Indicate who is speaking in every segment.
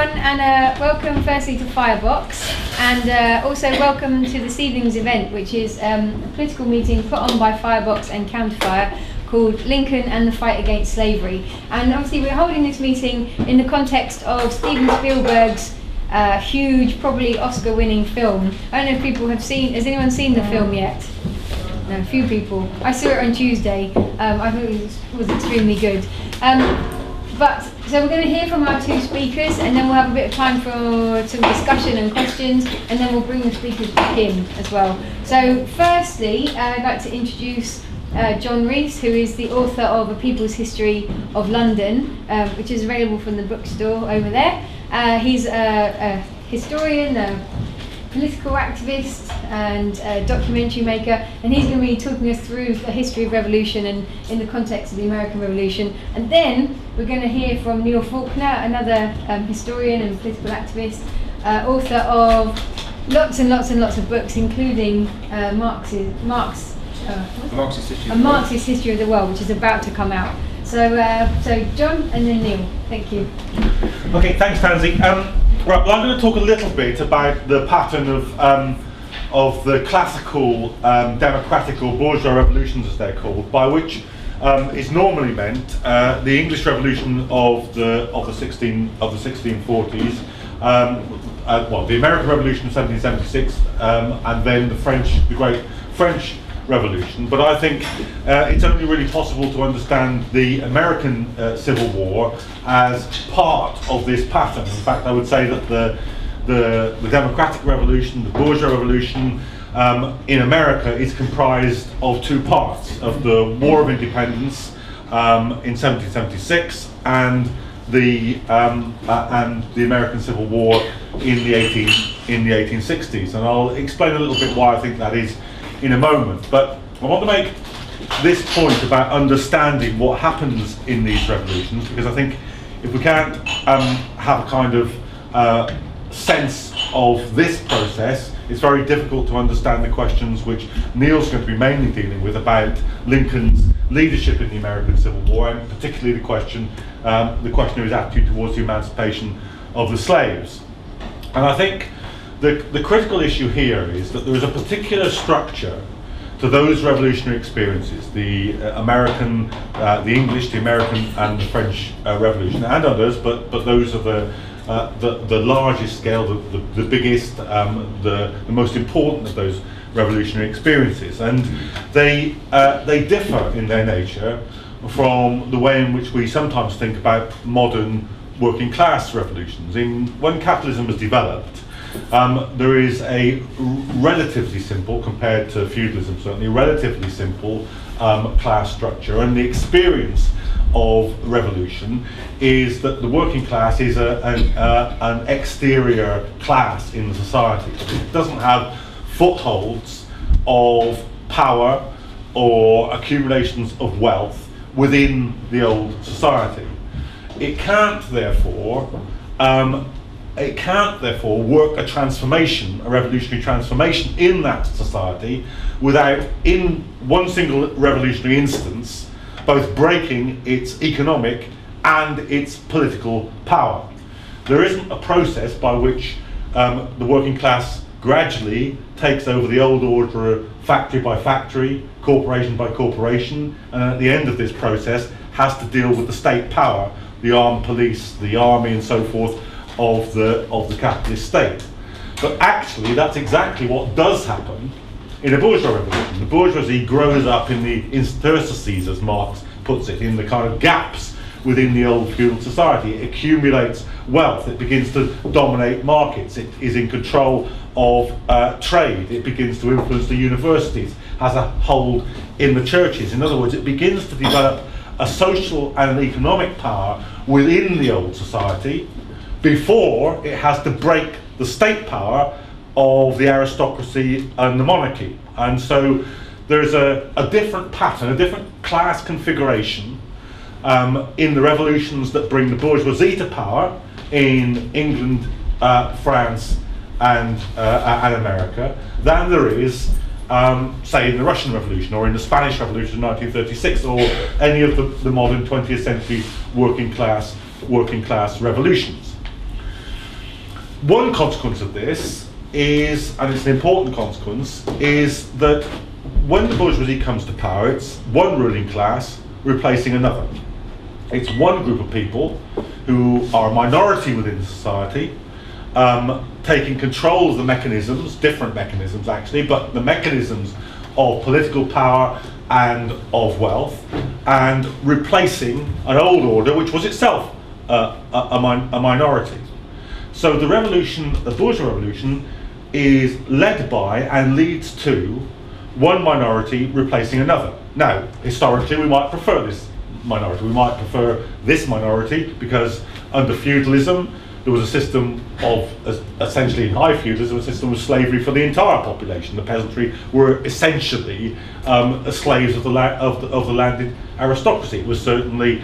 Speaker 1: everyone, and welcome firstly to FIREBOX, and also welcome to this evening's event, which is a political meeting put on by FIREBOX and Counterfire called Lincoln and the Fight Against Slavery. And obviously we're holding this meeting in the context of Steven Spielberg's huge, probably Oscar-winning film. I don't know if people have seen, has anyone seen the film yet? No, a few people. I saw it on Tuesday. I thought it was extremely good. So we're going to hear from our two speakers, and then we'll have a bit of time for some discussion and questions, and then we'll bring the speakers back in as well. So firstly, I'd like to introduce John Rees, who is the author of A People's History of London, which is available from the bookstore over there. He's a historian, a political activist and documentary maker, and he's going to be talking us through the history of revolution and in the context of the American Revolution. And then we're going to hear from Neil Faulkner, another historian and political activist, author of lots and lots of books, including A Marxist History of the World, which is about to come out. So John and then Neil. Thank you.
Speaker 2: Okay, thanks, Tansy. Right, well, I'm going to talk a little bit about the pattern of the classical democratic or bourgeois revolutions, as they're called, by which is normally meant the English Revolution of the 1640s, the American Revolution of 1776, and then the Great French Revolution. But I think it's only really possible to understand the American Civil War as part of this pattern. In fact, I would say that the Democratic Revolution, the Bourgeois Revolution in America is comprised of two parts: of the War of Independence in 1776 and the American Civil War in the 1860s. And I'll explain a little bit why I think that is in a moment. But I want to make this point about understanding what happens in these revolutions, because I think if we can't have a kind of sense of this process, it's very difficult to understand the questions which Neil's going to be mainly dealing with about Lincoln's leadership in the American Civil War, and particularly the question of his attitude towards the emancipation of the slaves. And I think the critical issue here is that there is a particular structure to those revolutionary experiences, the American, the English, the American and the French Revolution, and others, but those are the largest scale, the biggest, the most important of those revolutionary experiences. And they differ in their nature from the way in which we sometimes think about modern working class revolutions. When capitalism was developed, there is a relatively simple, compared to feudalism certainly, relatively simple class structure, and the experience of revolution is that the working class is an exterior class in the society. It doesn't have footholds of power or accumulations of wealth within the old society. It can't therefore work a transformation, a revolutionary transformation in that society without, in one single revolutionary instance, both breaking its economic and its political power. There isn't a process by which the working class gradually takes over the old order factory by factory, corporation by corporation, and at the end of this process has to deal with the state power, the armed police, the army and so forth, of the capitalist state. But actually that's exactly what does happen in a bourgeois revolution. The bourgeoisie grows up in the interstices, as Marx puts it, in the kind of gaps within the old feudal society. It accumulates wealth, it begins to dominate markets, it is in control of trade, it begins to influence the universities, has a hold in the churches. In other words, it begins to develop a social and an economic power within the old society before it has to break the state power of the aristocracy and the monarchy. And so there's a different pattern, a different class configuration in the revolutions that bring the bourgeoisie to power in England, France and America than there is say in the Russian Revolution or in the Spanish Revolution of 1936 or any of the modern 20th century working class revolutions. One consequence of this is, and it's an important consequence, is that when the bourgeoisie comes to power, it's one ruling class replacing another. It's one group of people who are a minority within society, taking control of the mechanisms, different mechanisms actually, but the mechanisms of political power and of wealth, and replacing an old order which was itself a minority. So the revolution, the bourgeois revolution, is led by and leads to one minority replacing another. Now, historically, we might prefer this minority. We might prefer this minority because under feudalism, there was a system of, essentially in high feudalism, a system of slavery for the entire population. The peasantry were essentially slaves of the landed aristocracy. It was certainly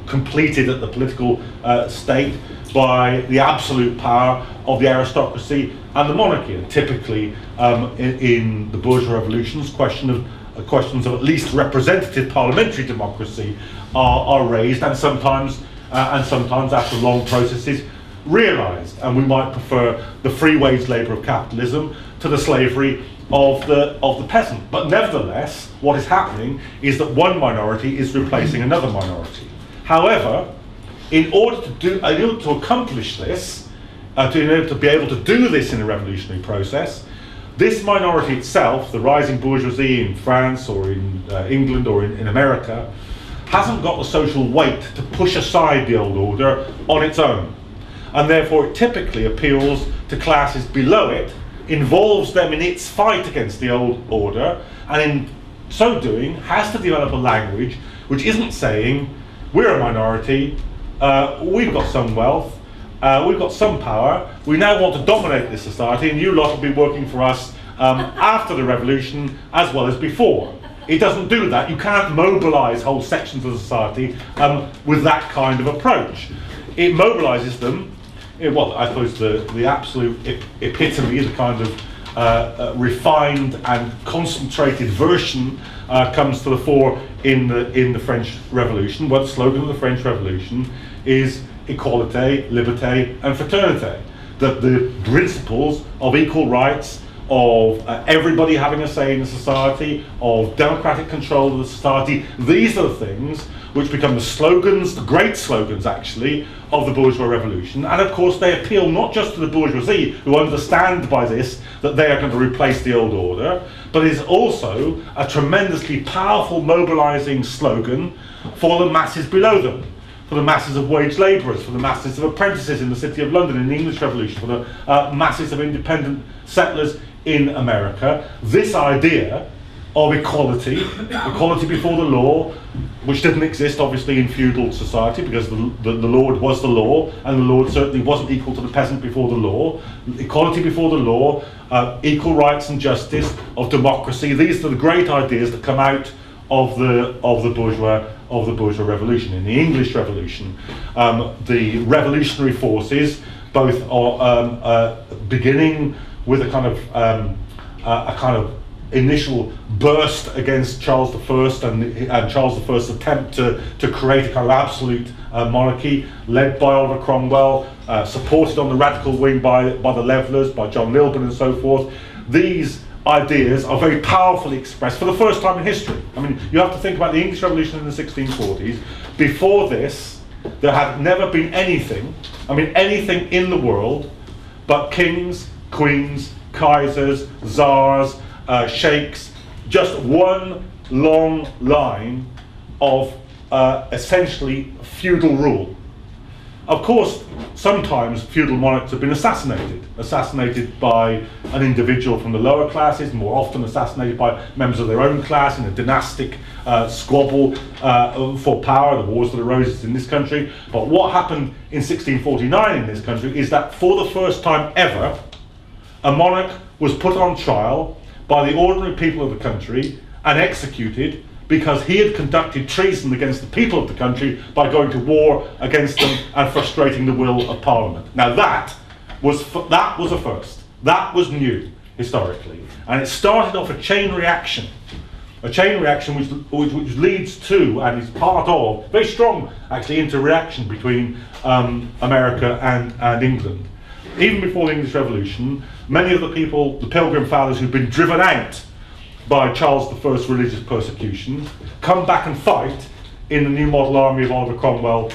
Speaker 2: completed at the political state by the absolute power of the aristocracy and the monarchy. And typically, in the bourgeois revolutions, questions of at least representative parliamentary democracy are raised, and sometimes after long processes realised. And we might prefer the free wage labour of capitalism to the slavery of the peasant. But nevertheless, what is happening is that one minority is replacing another minority. However, in order to accomplish this, to be able to do this in a revolutionary process, this minority itself, the rising bourgeoisie in France or in England or in America, hasn't got the social weight to push aside the old order on its own. And therefore it typically appeals to classes below it, involves them in its fight against the old order, and in so doing has to develop a language which isn't saying, we're a minority, we've got some wealth, we've got some power, we now want to dominate this society, and you lot will be working for us after the revolution as well as before. It doesn't do that. You can't mobilise whole sections of society with that kind of approach. It mobilises them. Well, I suppose the absolute epitome, the kind of refined and concentrated version comes to the fore in the French Revolution. Well, the slogan of the French Revolution is "Equalité, liberté, and fraternité." That the principles of equal rights, of everybody having a say in the society, of democratic control of the society, these are the things which become the slogans, the great slogans actually, of the bourgeois revolution. And of course they appeal not just to the bourgeoisie, who understand by this that they are going to replace the old order, but is also a tremendously powerful mobilising slogan for the masses below them, for the masses of wage labourers, for the masses of apprentices in the City of London in the English Revolution, for the masses of independent settlers in America. This idea of equality before the law, which didn't exist obviously in feudal society because the lord was the law, and the lord certainly wasn't equal to the peasant before the law. Equality before the law, equal rights and justice, of democracy. These are the great ideas that come out of the bourgeois revolution. In the English Revolution, the revolutionary forces, both are beginning with a kind of initial burst against Charles I and Charles I's attempt to create a kind of absolute monarchy, led by Oliver Cromwell, supported on the radical wing by the Levellers, by John Lilburne and so forth. These ideas are very powerfully expressed for the first time in history. I mean, you have to think about the English Revolution in the 1640s. Before this, there had never been anything in the world but kings, queens, kaisers, czars, sheikhs, just one long line of essentially feudal rule. Of course, sometimes feudal monarchs have been assassinated by an individual from the lower classes, more often assassinated by members of their own class in a dynastic squabble for power, the Wars of the Roses in this country. But what happened in 1649 in this country is that for the first time ever, a monarch was put on trial by the ordinary people of the country and executed because he had conducted treason against the people of the country by going to war against them and frustrating the will of Parliament. Now that was a first. That was new historically, and it started off a chain reaction A chain reaction which leads to and is part of, very strong actually, interreaction between America and England. Even before the English Revolution, many of the people, the Pilgrim Fathers who've been driven out by Charles I's religious persecution, come back and fight in the new model army of Oliver Cromwell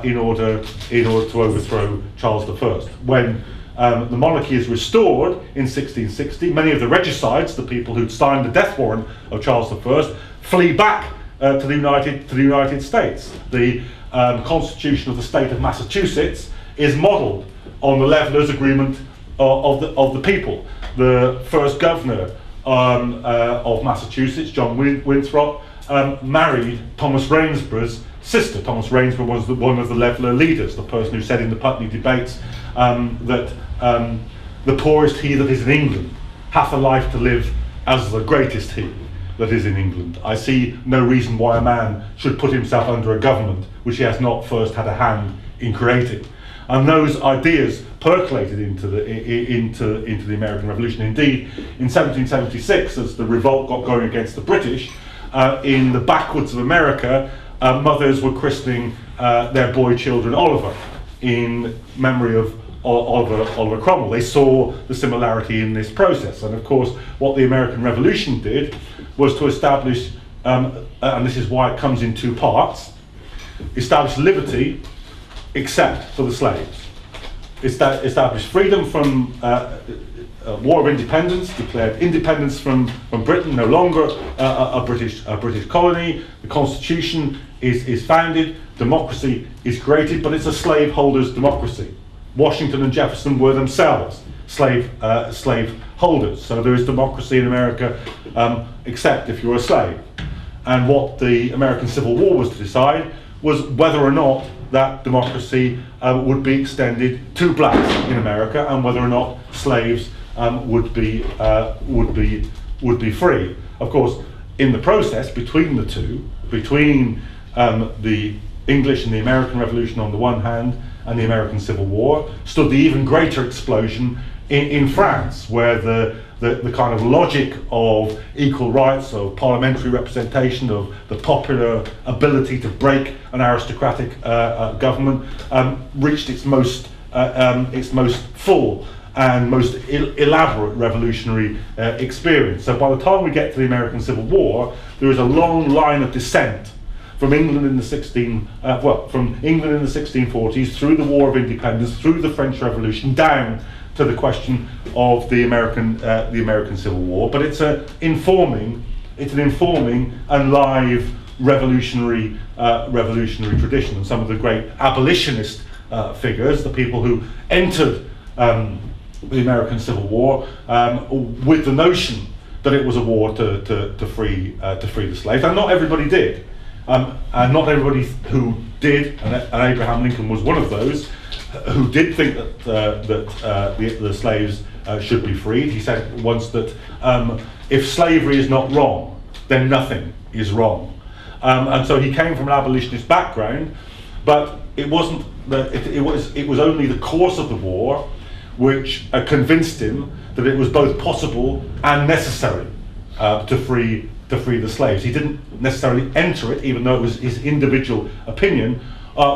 Speaker 2: in order to overthrow Charles I. When the monarchy is restored in 1660, many of the regicides, the people who'd signed the death warrant of Charles I, flee back to the United States. The Constitution of the state of Massachusetts is modelled on the Levelers' Agreement of the people. The first governor of Massachusetts, John Winthrop, married Thomas Rainsborough's sister. Thomas Rainsborough was one of the Leveler leaders, the person who said in the Putney debates that the poorest he that is in England hath a life to live as the greatest he that is in England. I see no reason why a man should put himself under a government which he has not first had a hand in creating. And those ideas percolated into the American Revolution. Indeed, in 1776, as the revolt got going against the British, in the backwoods of America, mothers were christening their boy children Oliver in memory of Oliver Cromwell. They saw the similarity in this process. And of course, what the American Revolution did was to establish, and this is why it comes in two parts, establish liberty except for the slaves. Established freedom from War of Independence, declared independence from Britain, no longer a British colony. The Constitution is founded, democracy is created, but it's a slaveholders' democracy. Washington and Jefferson were themselves slave holders, so there is democracy in America except if you're a slave. And what the American Civil War was to decide was whether or not that democracy would be extended to blacks in America, and whether or not slaves would be free. Of course, in the process between the two, between the English and the American Revolution on the one hand, and the American Civil War, stood the even greater explosion in France, where the kind of logic of equal rights, of parliamentary representation, of the popular ability to break an aristocratic government reached its most full and most elaborate revolutionary experience. So by the time we get to the American Civil War, there is a long line of descent from England in the 1640s, through the War of Independence, through the French Revolution, down to the question of the American Civil War. But it's an informing and live revolutionary tradition. And some of the great abolitionist figures, the people who entered the American Civil War with the notion that it was a war to free the slaves, and not everybody did. And not everybody who did, and Abraham Lincoln was one of those, who did think that the slaves should be freed. He said once that if slavery is not wrong, then nothing is wrong. And so he came from an abolitionist background, but it wasn't it was only the course of the war which convinced him that it was both possible and necessary to free the slaves. He didn't necessarily enter it, even though it was his individual opinion,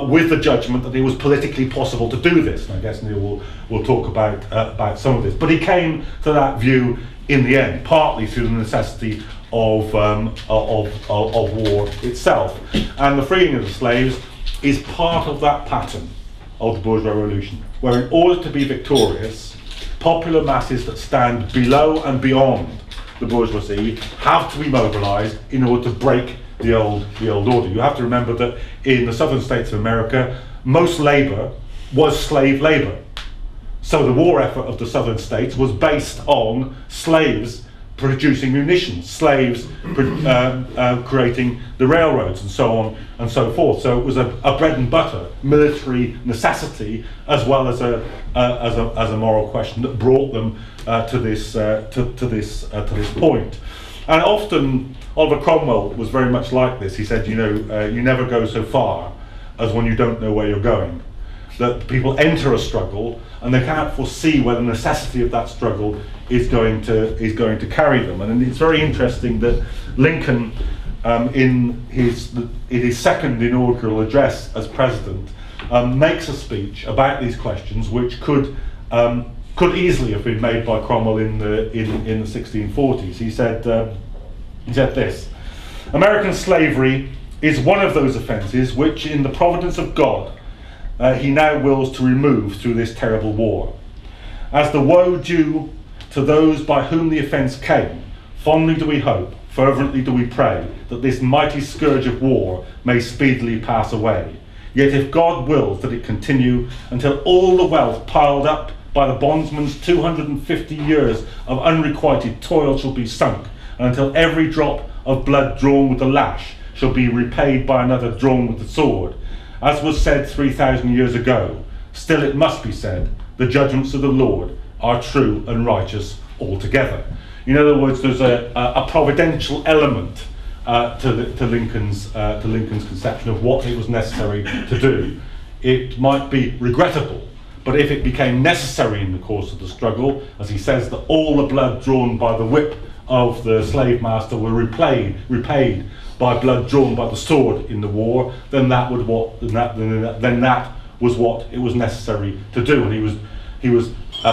Speaker 2: with the judgment that it was politically possible to do this. And I guess Neil will talk about some of this. But he came to that view in the end, partly through the necessity of war itself. And the freeing of the slaves is part of that pattern of the bourgeois revolution, where in order to be victorious, popular masses that stand below and beyond the bourgeoisie have to be mobilised in order to break the old order. You have to remember that in the southern states of America, most labour was slave labour. So the war effort of the southern states was based on slaves producing munitions, slaves creating the railroads, and so on and so forth. So it was a bread and butter military necessity, as well as a moral question that brought them to this point. And often Oliver Cromwell was very much like this. He said, you never go so far as when you don't know where you're going. that people enter a struggle and they cannot foresee where the necessity of that struggle is going to carry them. And it's very interesting that Lincoln, in his second inaugural address as president, makes a speech about these questions, which could easily have been made by Cromwell in the 1640s. He said this: "American slavery is one of those offences which, in the providence of God, he now wills to remove through this terrible war. As the woe due to those by whom the offence came, fondly do we hope, fervently do we pray, that this mighty scourge of war may speedily pass away. Yet if God wills that it continue until all the wealth piled up by the bondsman's 250 years of unrequited toil shall be sunk, and until every drop of blood drawn with the lash shall be repaid by another drawn with the sword, as was said 3,000 years ago, still it must be said, the judgments of the Lord are true and righteous altogether." In other words, there's a providential element to Lincoln's conception of what it was necessary to do. It might be regrettable, but if it became necessary in the course of the struggle, as he says, that all the blood drawn by the whip of the slave master were repaid by blood drawn by the sword in the war, then that was what it was necessary to do. And he was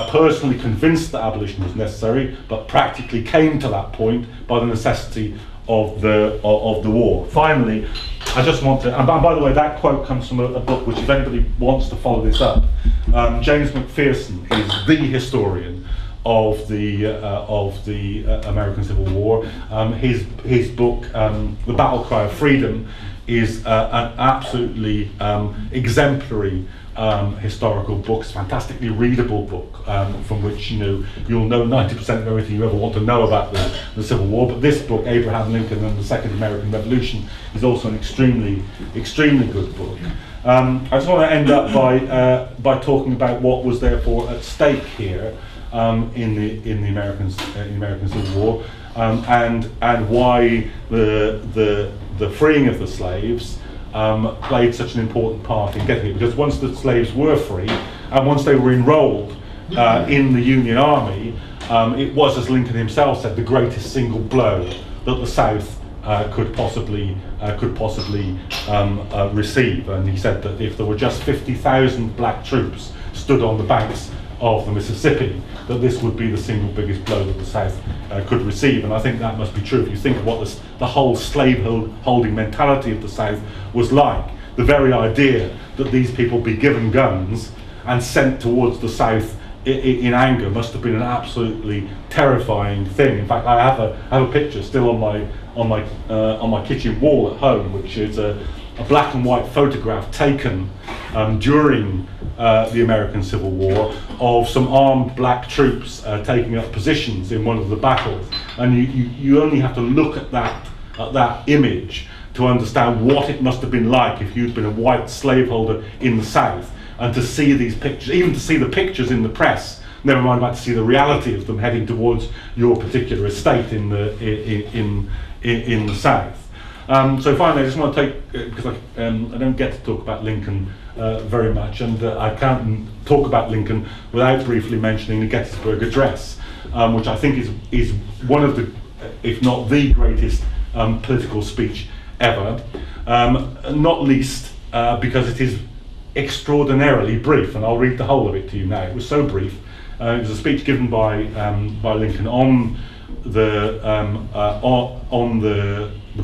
Speaker 2: personally convinced that abolition was necessary, but practically came to that point by the necessity of the war. Finally, I just want to, and by the way, that quote comes from a book which, if anybody wants to follow this up, James McPherson is the historian of the American Civil War. His book, The Battle Cry of Freedom, is an absolutely exemplary historical book. It's a fantastically readable book, from which you'll know 90% of everything you ever want to know about the Civil War. But this book, Abraham Lincoln and the Second American Revolution, is also an extremely good book. I just want to end up by talking about what was therefore at stake here in the American Civil War, and why the freeing of the slaves played such an important part in getting it. Because once the slaves were free, and once they were enrolled in the Union Army, it was, as Lincoln himself said, the greatest single blow that the South could possibly receive. And he said that if there were just 50,000 black troops stood on the banks of the Mississippi, that this would be the single biggest blow that the South could receive. And I think that must be true if you think of what the whole slave-holding mentality of the South was like. The very idea that these people be given guns and sent towards the South in anger must have been an absolutely terrifying thing. In fact, I have a picture still on my kitchen wall at home, which is a black and white photograph taken during the American Civil War of some armed black troops taking up positions in one of the battles. And you only have to look at that image to understand what it must have been like if you'd been a white slaveholder in the South, and to see these pictures, even to see the pictures in the press, never mind about to see the reality of them heading towards your particular estate in the South. So finally, I just want to take, because I don't get to talk about Lincoln very much, and I can't talk about Lincoln without briefly mentioning the Gettysburg Address, which I think is one of the, if not the greatest political speech ever, not least because it is extraordinarily brief, and I'll read the whole of it to you now. It was so brief. It was a speech given by Lincoln on the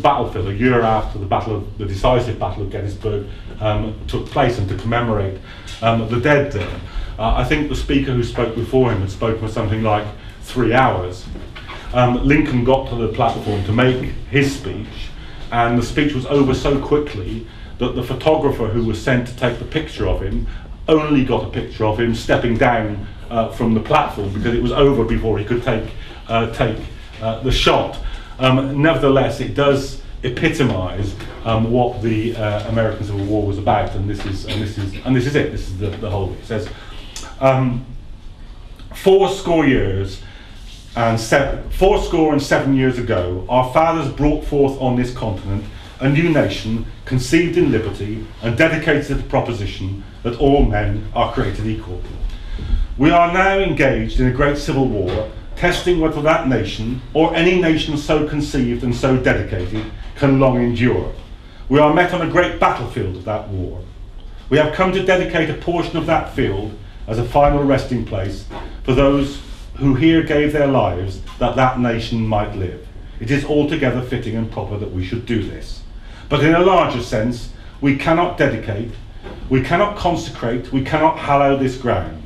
Speaker 2: battlefield a year after the decisive Battle of Gettysburg took place, and to commemorate the dead there. I think the speaker who spoke before him had spoken for something like 3 hours. Lincoln got to the platform to make his speech, and the speech was over so quickly that the photographer who was sent to take the picture of him only got a picture of him stepping down from the platform, because it was over before he could take the shot. Nevertheless, it does epitomise what the American Civil War was about, and this is it. This is the whole. It says, 4 score and 7 years ago, our fathers brought forth on this continent a new nation conceived in liberty and dedicated to the proposition that all men are created equal. We are now engaged in a great civil war, testing whether that nation, or any nation so conceived and so dedicated, can long endure. We are met on a great battlefield of that war. We have come to dedicate a portion of that field as a final resting place for those who here gave their lives that that nation might live. It is altogether fitting and proper that we should do this. But in a larger sense, we cannot dedicate, we cannot consecrate, we cannot hallow this ground.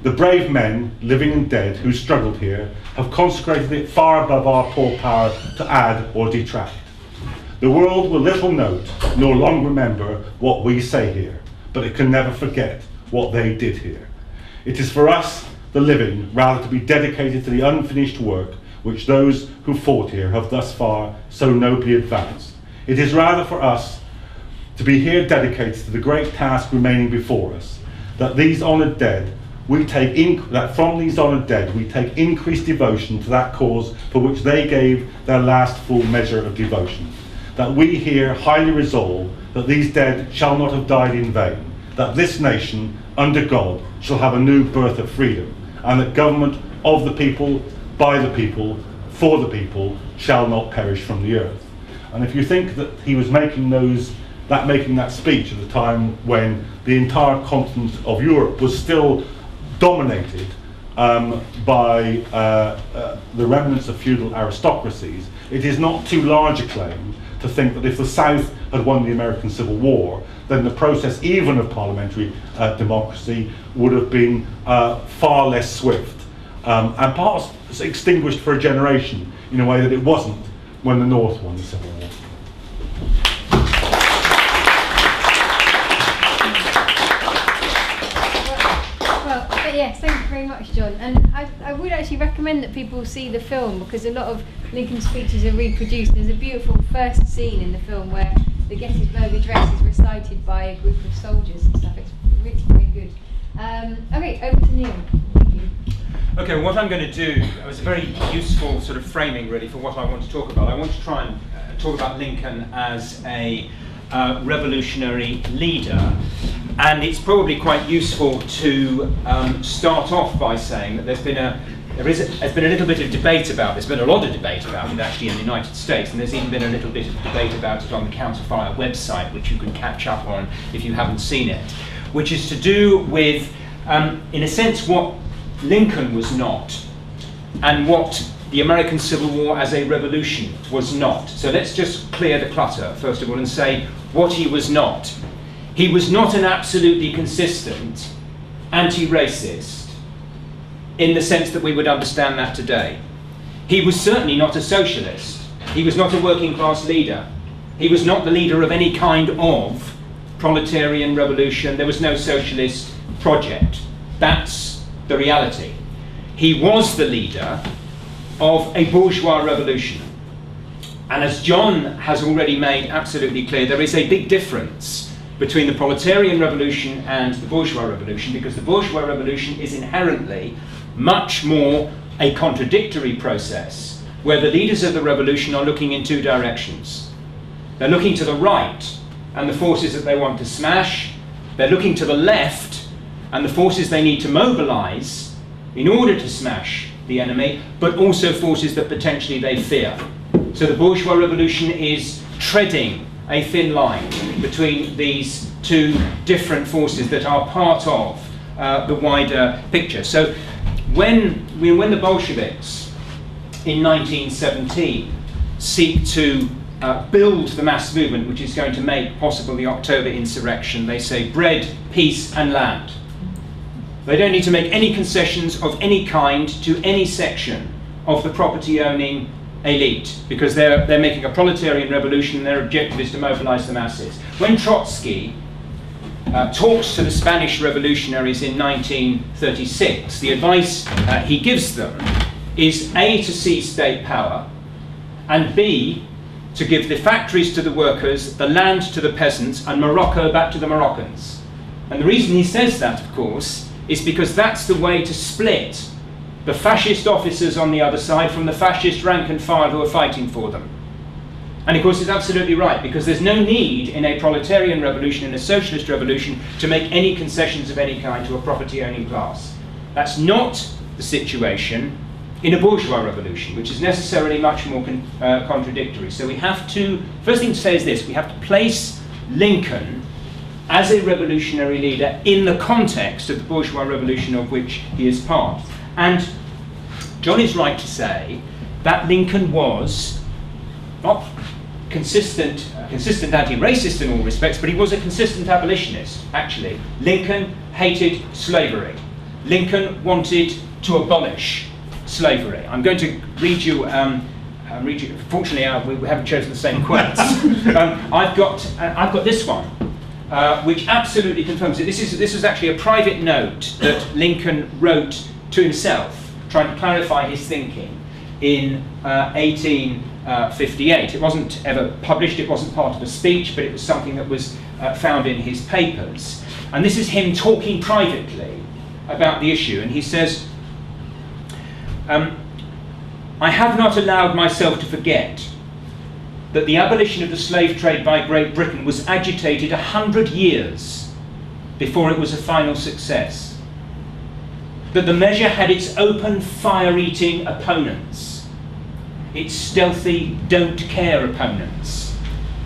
Speaker 2: The brave men, living and dead, who struggled here, have consecrated it far above our poor power to add or detract. The world will little note nor long remember what we say here, but it can never forget what they did here. It is for us, the living, rather to be dedicated to the unfinished work which those who fought here have thus far so nobly advanced. It is rather for us to be here dedicated to the great task remaining before us, that these honoured dead, that from these honoured dead we take increased devotion to that cause for which they gave their last full measure of devotion. That we here highly resolve that these dead shall not have died in vain, that this nation, under God, shall have a new birth of freedom, and that government of the people, by the people, for the people, shall not perish from the earth. And if you think that he was making that speech at a time when the entire continent of Europe was still dominated by the remnants of feudal aristocracies, it is not too large a claim to think that if the South had won the American Civil War, then the process even of parliamentary democracy would have been far less swift and perhaps extinguished for a generation in a way that it wasn't when the North won the Civil War.
Speaker 1: Yes, thank you very much, John. And I would actually recommend that people see the film, because a lot of Lincoln's speeches are reproduced. There's a beautiful first scene in the film where the Gettysburg Address is recited by a group of soldiers and stuff. It's really very good. Okay, over to Neil. Thank you.
Speaker 3: Okay, what I'm going to do, it was a very useful sort of framing really for what I want to talk about. I want to try and talk about Lincoln as a revolutionary leader. And it's probably quite useful to start off by saying that there's been a little bit of debate about this. There's been a lot of debate about it actually in the United States, and there's even been a little bit of debate about it on the Counterfire website, which you can catch up on if you haven't seen it, which is to do with, in a sense, what Lincoln was not, and what the American Civil War as a revolution was not. So let's just clear the clutter, first of all, and say what he was not. He was not an absolutely consistent anti-racist in the sense that we would understand that today. He was certainly not a socialist. He was not a working class leader. He was not the leader of any kind of proletarian revolution. There was no socialist project. That's the reality. He was the leader of a bourgeois revolution. And as John has already made absolutely clear, there is a big difference between the proletarian revolution and the bourgeois revolution, because the bourgeois revolution is inherently much more a contradictory process where the leaders of the revolution are looking in two directions. They're looking to the right and the forces that they want to smash. They're looking to the left and the forces they need to mobilize in order to smash the enemy, but also forces that potentially they fear. So the bourgeois revolution is treading a thin line between these two different forces that are part of the wider picture. So when the Bolsheviks in 1917 seek to build the mass movement which is going to make possible the October insurrection, they say bread, peace and land. They don't need to make any concessions of any kind to any section of the property-owning elite, because they're making a proletarian revolution and their objective is to mobilize the masses. When Trotsky talks to the Spanish revolutionaries in 1936, the advice he gives them is A, to seize state power, and B, to give the factories to the workers, the land to the peasants, and Morocco back to the Moroccans. And the reason he says that, of course, is because that's the way to split the fascist officers on the other side from the fascist rank and file who are fighting for them. And of course it's absolutely right, because there's no need in a proletarian revolution, in a socialist revolution, to make any concessions of any kind to a property-owning class. That's not the situation in a bourgeois revolution, which is necessarily much more contradictory. So we have to, first thing to say is this: we have to place Lincoln as a revolutionary leader in the context of the bourgeois revolution of which he is part. And John is right to say that Lincoln was not consistent anti-racist in all respects, but he was a consistent abolitionist, actually. Lincoln hated slavery. Lincoln wanted to abolish slavery. I'm going to read you, fortunately we haven't chosen the same quotes. I've got this one, which absolutely confirms it. This was actually a private note that Lincoln wrote to himself, trying to clarify his thinking in 1858. It wasn't ever published, it wasn't part of a speech, but it was something that was found in his papers. And this is him talking privately about the issue, and he says, I have not allowed myself to forget that the abolition of the slave trade by Great Britain was agitated 100 years before it was a final success. That the measure had its open fire-eating opponents, its stealthy don't-care opponents,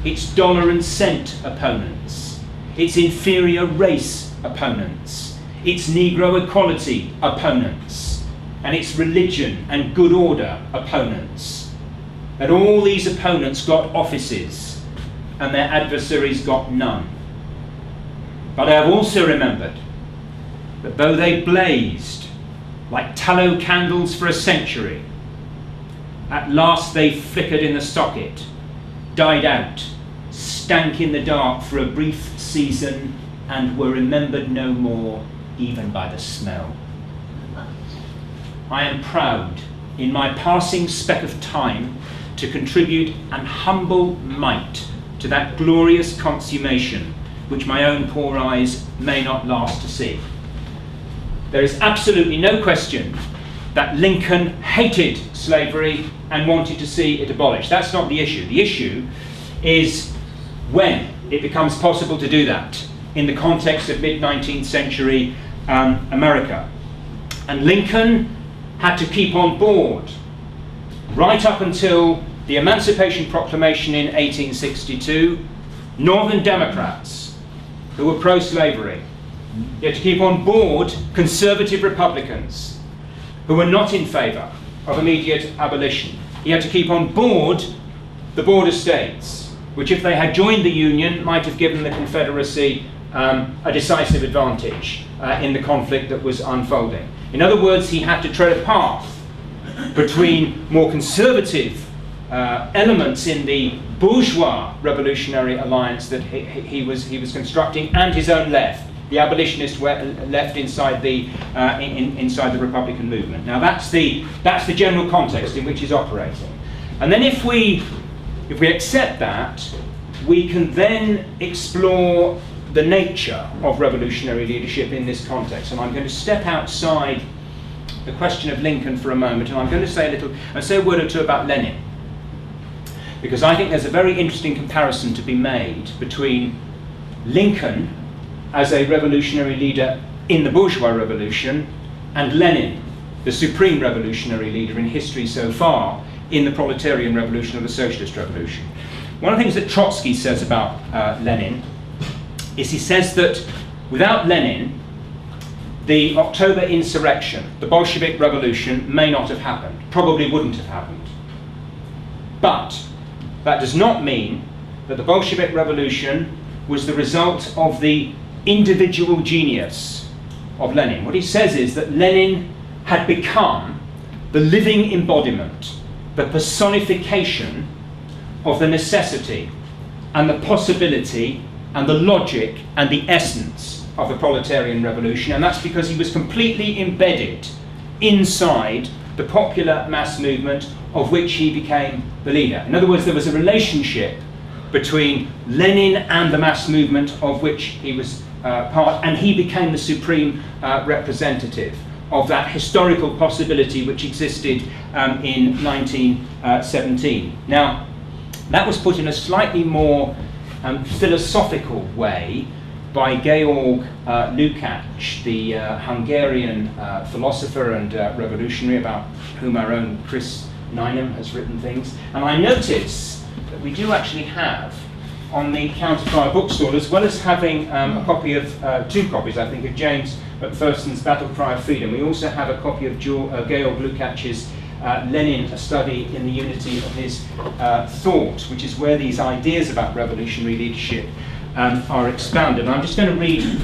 Speaker 3: its dollar and cent opponents, its inferior race opponents, its Negro equality opponents, and its religion and good order opponents. And all these opponents got offices, and their adversaries got none. But I have also remembered that though they blazed like tallow candles for a century, at last they flickered in the socket, died out, stank in the dark for a brief season, and were remembered no more, even by the smell. I am proud, in my passing speck of time, to contribute an humble mite to that glorious consummation which my own poor eyes may not last to see. There is absolutely no question that Lincoln hated slavery and wanted to see it abolished. That's not the issue. The issue is when it becomes possible to do that in the context of mid-19th century America. And Lincoln had to keep on board right up until the Emancipation Proclamation in 1862, Northern Democrats who were pro-slavery. He had to keep on board conservative Republicans who were not in favour of immediate abolition. He had to keep on board the border states, which if they had joined the Union might have given the Confederacy a decisive advantage in the conflict that was unfolding. In other words, he had to tread a path between more conservative elements in the bourgeois revolutionary alliance that he was constructing, and his own left, the abolitionist left inside the Republican movement. Now that's the general context in which he's operating. And then if we accept that, we can then explore the nature of revolutionary leadership in this context. And I'm going to step outside the question of Lincoln for a moment, and I'm going to say a word or two about Lenin, because I think there's a very interesting comparison to be made between Lincoln as a revolutionary leader in the bourgeois revolution and Lenin, the supreme revolutionary leader in history so far in the proletarian revolution or the socialist revolution. One of the things that Trotsky says about Lenin is he says that without Lenin, the October insurrection, the Bolshevik revolution, may not have happened, probably wouldn't have happened. But that does not mean that the Bolshevik revolution was the result of the individual genius of Lenin. What he says is that Lenin had become the living embodiment, the personification of the necessity and the possibility and the logic and the essence of the proletarian revolution, and that's because he was completely embedded inside the popular mass movement of which he became the leader. In other words, there was a relationship between Lenin and the mass movement of which he was part, and he became the supreme representative of that historical possibility which existed in 1917. Now, That was put in a slightly more philosophical way by Georg Lukács, the Hungarian philosopher and revolutionary, about whom our own Chris Nynam has written things. And I notice that we do actually have on the Counterfire bookstall, as well as having a copy of, 2 copies, I think, of James McPherson's Battle Cry of Freedom, we also have a copy of Georg Lukács's Lenin, a study in the unity of his thought, which is where these ideas about revolutionary leadership are expounded. And I'm just going to read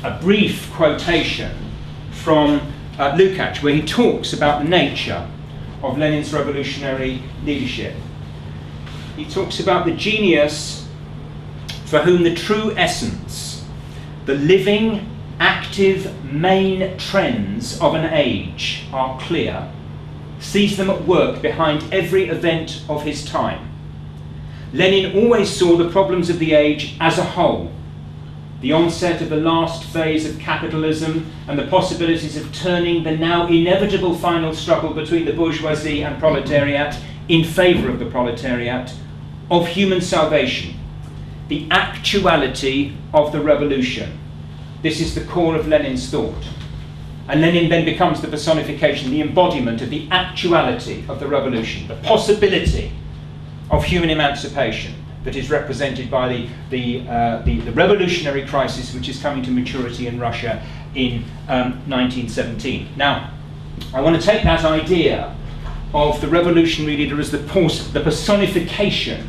Speaker 3: a brief quotation from Lukács, where he talks about the nature of Lenin's revolutionary leadership. He talks about the genius for whom the true essence, the living, active main trends of an age are clear, sees them at work behind every event of his time. Lenin always saw the problems of the age as a whole, the onset of the last phase of capitalism and the possibilities of turning the now inevitable final struggle between the bourgeoisie and proletariat in favour of the proletariat, of human salvation, the actuality of the revolution. This is the core of Lenin's thought. And Lenin then becomes the personification, the embodiment of the actuality of the revolution, the possibility of human emancipation that is represented by the revolutionary crisis which is coming to maturity in Russia in 1917. Now, I want to take that idea of the revolutionary leader as the personification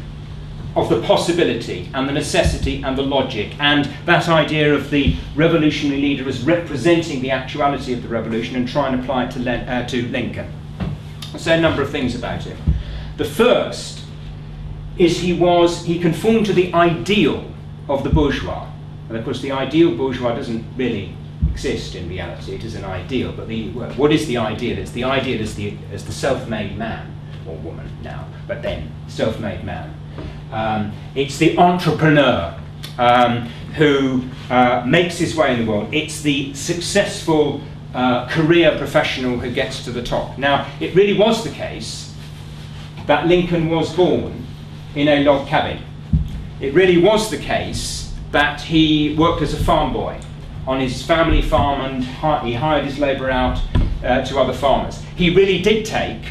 Speaker 3: of the possibility and the necessity and the logic, and that idea of the revolutionary leader as representing the actuality of the revolution, and try and apply it to Lincoln. I'll say a number of things about him. The first is he conformed to the ideal of the bourgeois. And of course the ideal bourgeois doesn't really exist in reality, it is an ideal, but what is the ideal? It's the ideal as the self-made man, or woman now, but then self-made man. It's the entrepreneur who makes his way in the world. It's the successful career professional who gets to the top. Now, it really was the case that Lincoln was born in a log cabin. It really was the case that he worked as a farm boy on his family farm, and he hired his labour out to other farmers. He really did take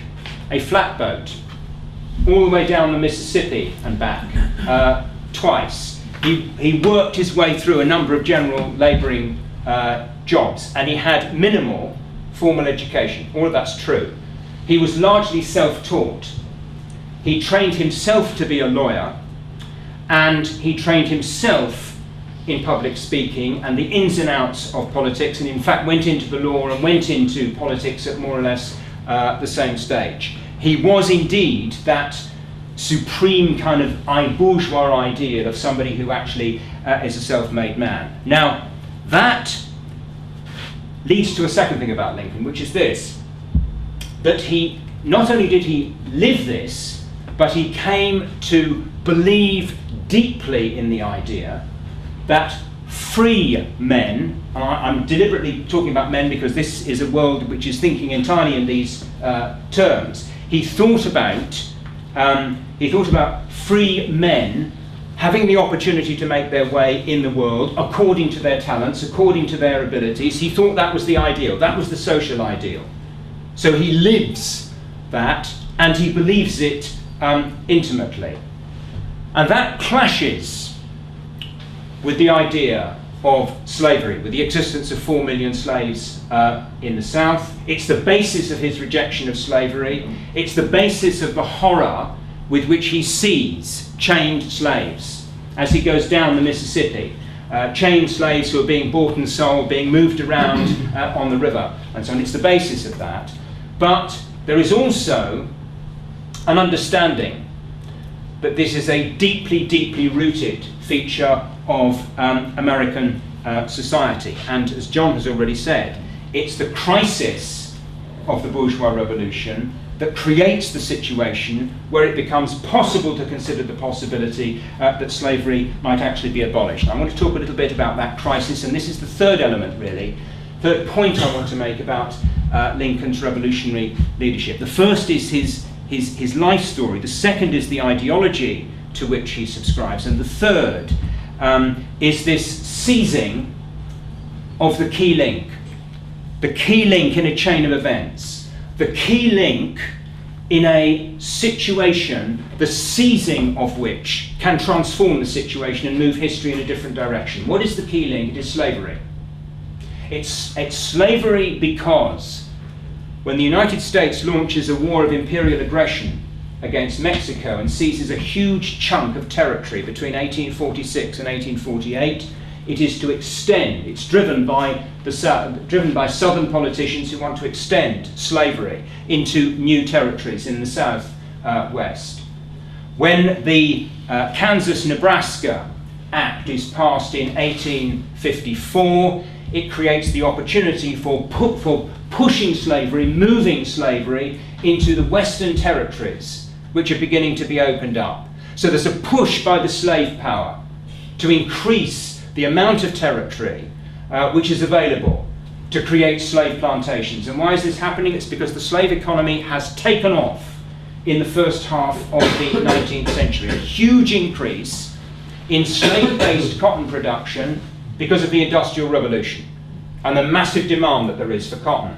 Speaker 3: a flatboat all the way down the Mississippi and back twice. He worked his way through a number of general labouring jobs, and he had minimal formal education. All of that's true. He was largely self-taught. He trained himself to be a lawyer, and he trained himself in public speaking and the ins and outs of politics, and in fact went into the law and went into politics at more or less the same stage. He was indeed that supreme kind of bourgeois ideal of somebody who actually is a self-made man. Now, that leads to a second thing about Lincoln, which is this, that he, not only did he live this, but he came to believe deeply in the idea that free men, and I'm deliberately talking about men because this is a world which is thinking entirely in these terms. He thought about free men having the opportunity to make their way in the world according to their talents, according to their abilities. He thought that was the ideal, that was the social ideal. So he lives that, and he believes it intimately. And that clashes with the idea of slavery, with the existence of 4 million slaves in the South. It's the basis of his rejection of slavery. It's the basis of the horror with which he sees chained slaves as he goes down the Mississippi. Chained slaves who are being bought and sold, being moved around on the river, and so on. It's the basis of that. But there is also an understanding that this is a deeply, deeply rooted feature of American society. And as John has already said, it's the crisis of the bourgeois revolution that creates the situation where it becomes possible to consider the possibility that slavery might actually be abolished. I want to talk a little bit about that crisis, and this is the third element, really, third point I want to make about Lincoln's revolutionary leadership. The first is his his life story. The second is the ideology to which he subscribes. And the third is this seizing of the key link. The key link in a chain of events. The key link in a situation, the seizing of which can transform the situation and move history in a different direction. What is the key link? It is slavery. It's slavery because when the United States launches a war of imperial aggression against Mexico and seizes a huge chunk of territory between 1846 and 1848, it is to extend. It's driven by southern politicians who want to extend slavery into new territories in the south west. When the Kansas-Nebraska Act is passed in 1854, it creates the opportunity for pushing slavery, moving slavery into the western territories, which are beginning to be opened up. So there's a push by the slave power to increase the amount of territory which is available to create slave plantations. And why is this happening? It's because the slave economy has taken off in the first half of the 19th century. A huge increase in slave-based cotton production because of the Industrial Revolution and the massive demand that there is for cotton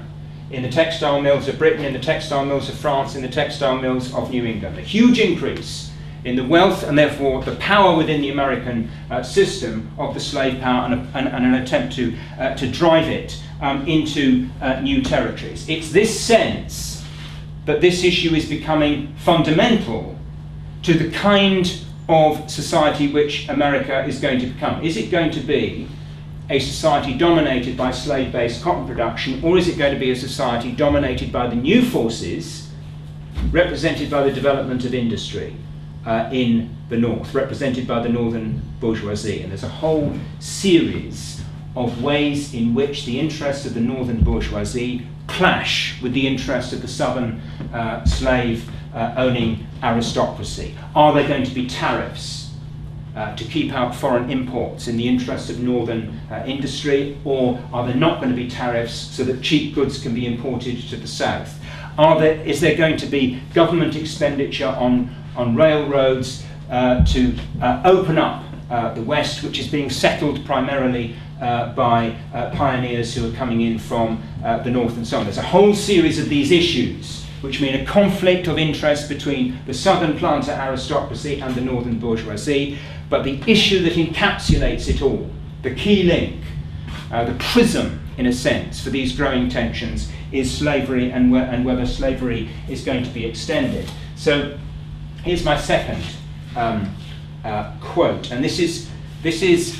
Speaker 3: in the textile mills of Britain, in the textile mills of France, in the textile mills of New England. A huge increase in the wealth and therefore the power within the American system of the slave power and an attempt to drive it into new territories. It's this sense that this issue is becoming fundamental to the kind of society which America is going to become. Is it going to be a society dominated by slave-based cotton production, or is it going to be a society dominated by the new forces represented by the development of industry in the north, represented by the northern bourgeoisie? And there's a whole series of ways in which the interests of the northern bourgeoisie clash with the interests of the southern slave owning aristocracy. Are there going to be tariffs to keep out foreign imports in the interest of northern industry, or are there not going to be tariffs so that cheap goods can be imported to the south? Is there going to be government expenditure on railroads to open up the West, which is being settled primarily by pioneers who are coming in from the north and so on? There's a whole series of these issues which mean a conflict of interest between the southern planter aristocracy and the northern bourgeoisie. But the issue that encapsulates it all, the key link, the prism, in a sense, for these growing tensions is slavery and whether slavery is going to be extended. So here's my second quote, and this is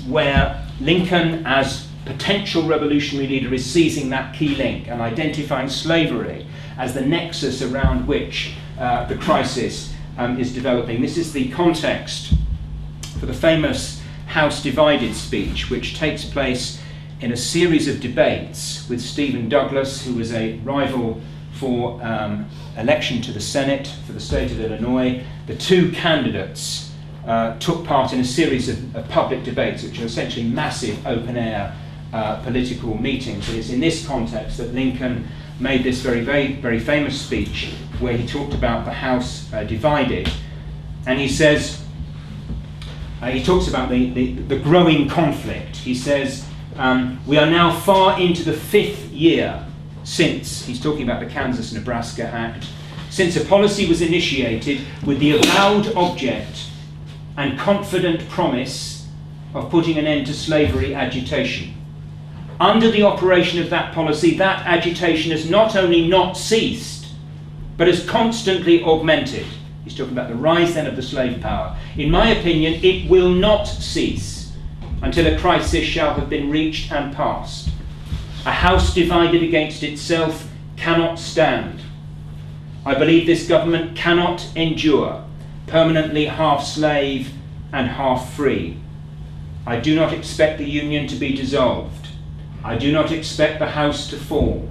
Speaker 3: where Lincoln, as potential revolutionary leader, is seizing that key link and identifying slavery as the nexus around which the crisis is developing. This is the context for the famous House Divided speech, which takes place in a series of debates with Stephen Douglas, who was a rival for election to the Senate for the state of Illinois. The two candidates took part in a series of public debates, which are essentially massive open-air political meetings. And it's in this context that Lincoln made this very famous speech where he talked about the House divided, and he says, he talks about the growing conflict. He says, we are now far into the 5th year since, he's talking about the Kansas-Nebraska Act, since a policy was initiated with the avowed object and confident promise of putting an end to slavery agitation. Under the operation of that policy, that agitation has not only not ceased, but has constantly augmented. He's talking about the rise then of the slave power. In my opinion, it will not cease until a crisis shall have been reached and passed. A house divided against itself cannot stand. I believe this government cannot endure, permanently half slave and half free. I do not expect the Union to be dissolved. I do not expect the House to fall,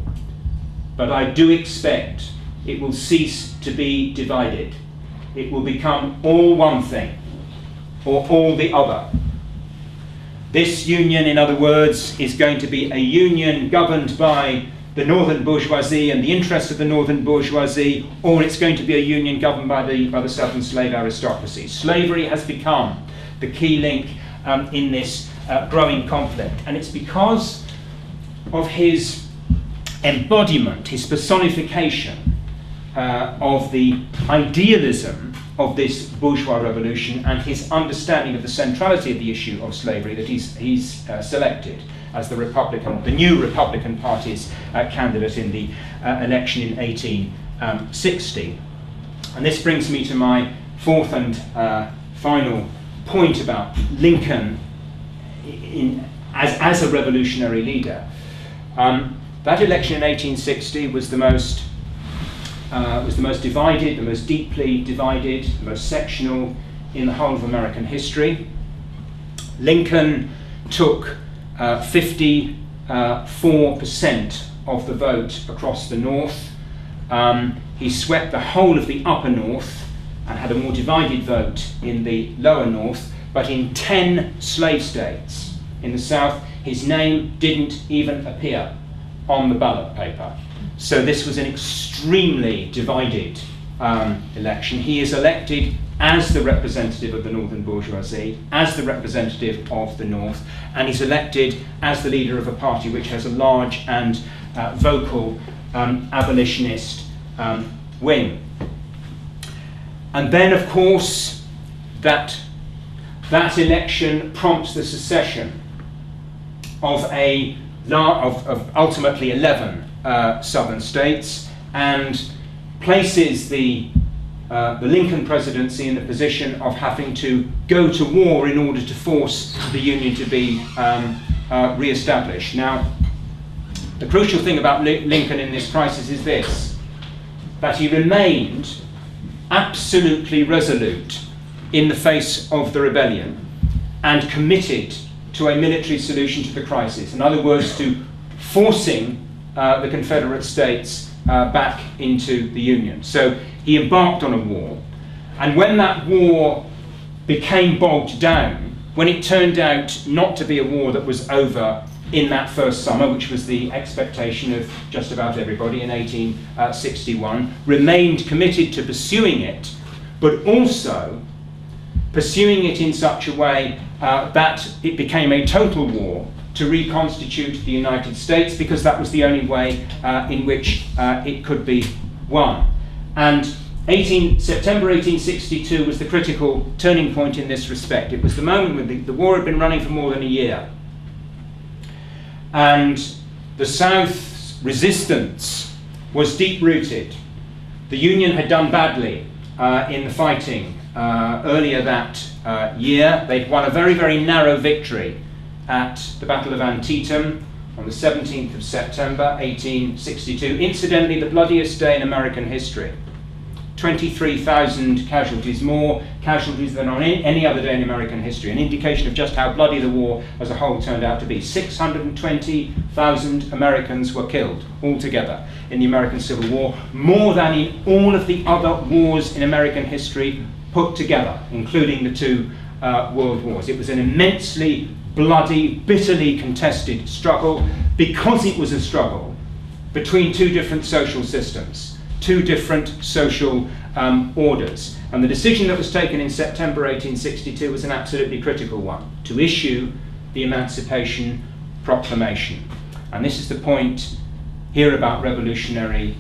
Speaker 3: but I do expect it will cease to be divided. It will become all one thing, or all the other. This union, in other words, is going to be a union governed by the northern bourgeoisie and the interests of the northern bourgeoisie, or it's going to be a union governed by the southern slave aristocracy. Slavery has become the key link in this growing conflict, and it's because of his embodiment, his personification of the idealism of this bourgeois revolution and his understanding of the centrality of the issue of slavery that he's selected as the new Republican Party's candidate in the election in 1860. And this brings me to my fourth and final point about Lincoln as a revolutionary leader. That election in 1860 was the most divided, the most deeply divided, the most sectional in the whole of American history. Lincoln took 54% of the vote across the North. He swept the whole of the upper North and had a more divided vote in the lower North, but in 10 slave states in the South, his name didn't even appear on the ballot paper. So this was an extremely divided election. He is elected as the representative of the northern bourgeoisie, as the representative of the North, and he's elected as the leader of a party which has a large and vocal abolitionist wing. And then, of course, that election prompts the secession of ultimately 11 southern states, and places the Lincoln presidency in the position of having to go to war in order to force the Union to be re-established. Now, the crucial thing about Lincoln in this crisis is this, that he remained absolutely resolute in the face of the rebellion and committed to a military solution to the crisis. In other words, to forcing the Confederate States back into the Union. So he embarked on a war, and when that war became bogged down, when it turned out not to be a war that was over in that first summer, which was the expectation of just about everybody in 1861, remained committed to pursuing it, but also pursuing it in such a way that it became a total war to reconstitute the United States, because that was the only way in which it could be won. And September 1862 was the critical turning point in this respect. It was the moment when the war had been running for more than a year, and the South's resistance was deep-rooted. The Union had done badly in the fighting earlier that year. They'd won a very, very narrow victory at the Battle of Antietam on the 17th of September 1862. Incidentally, the bloodiest day in American history. 23,000 casualties, more casualties than on any other day in American history, an indication of just how bloody the war as a whole turned out to be. 620,000 Americans were killed altogether in the American Civil War, more than in all of the other wars in American history put together, including the two world wars. It was an immensely bloody, bitterly contested struggle, because it was a struggle between two different social systems, two different social orders. And the decision that was taken in September 1862 was an absolutely critical one, to issue the Emancipation Proclamation. And this is the point here about revolutionary